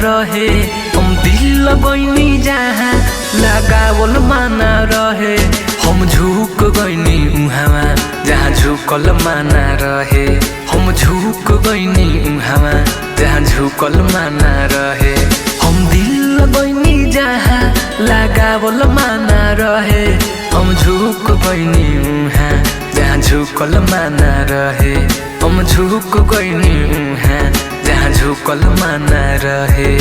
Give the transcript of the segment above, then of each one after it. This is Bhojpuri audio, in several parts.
रहे। हम दिल लगैनी जहाँ लगावल माना रहे। हम झुक गइनी उहाँमा जहाँ झुकल माना रहे। हम झुक गइनी उहाँमा जहाँ झुकल माना रहे। हम दिल लगैनी जहाँ लगावल माना रहे। हम झुक गइनी उहाँ जहाँ झुकल माना रहे। हम झुक गइनी उहाँ जहाँ झुकल माना रहे।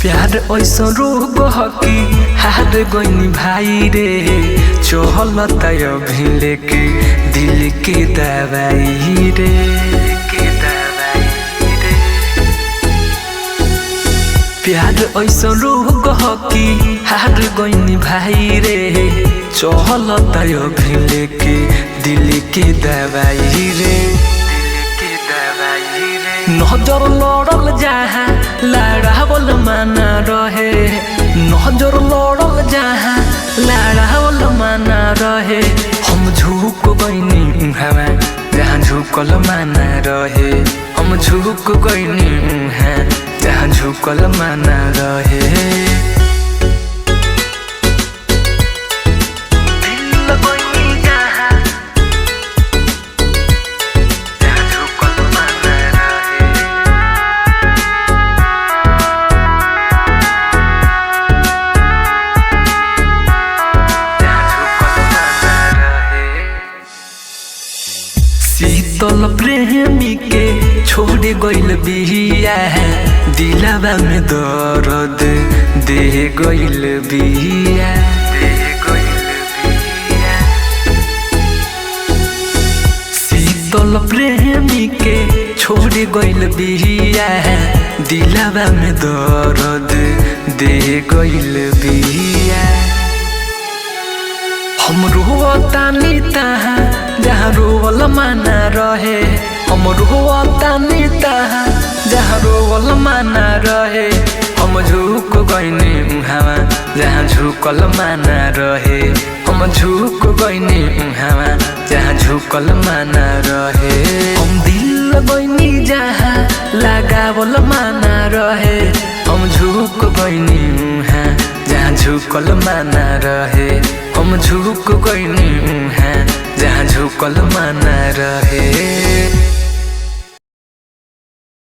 प्यार ऐसा रोग हकी हार गइनी भाई रे। चहलता भिले के दिल के दवाई रे। प्यार ऐसा रोग हकी हार गइनी भाई रे। चहलता भिले के दिल के दवाई रे। नजर लड़ल जहाँ लड़ावल माना रहे। नजर लड़ल जहाँ लड़ावल माना रहे। हम झुक गइनी उहाँ जहाँ झुकल माना रहे। हम झुक गइनी उहाँ जहाँ झुकल माना रहे। शीतल प्रेमी के छोड़ गइल बिया। दिलवा में दर्द दे गइल बिया। शीतल प्रेमी के छोड़ गइल बिया। दिलवा में दर्द दे गइल बिया। हम रोवतानी तहाँ जहाँ रोवल माना रहे। हम रोवतानी तहाँ जहाँ रोवल माना रहे। हम झुक गइनी उहाँमा जहाँ झुकल माना रहे। हम झुक गइनी उहाँमा जहाँ झुकल माना रहे। हम दिल गइनी जहाँ लगावल माना रहे। हम झुक गइनी उहाँ जहाँ झुकल माना रहे। हम झुक गइनी उहाँ जहाँ झुकल माना रहे।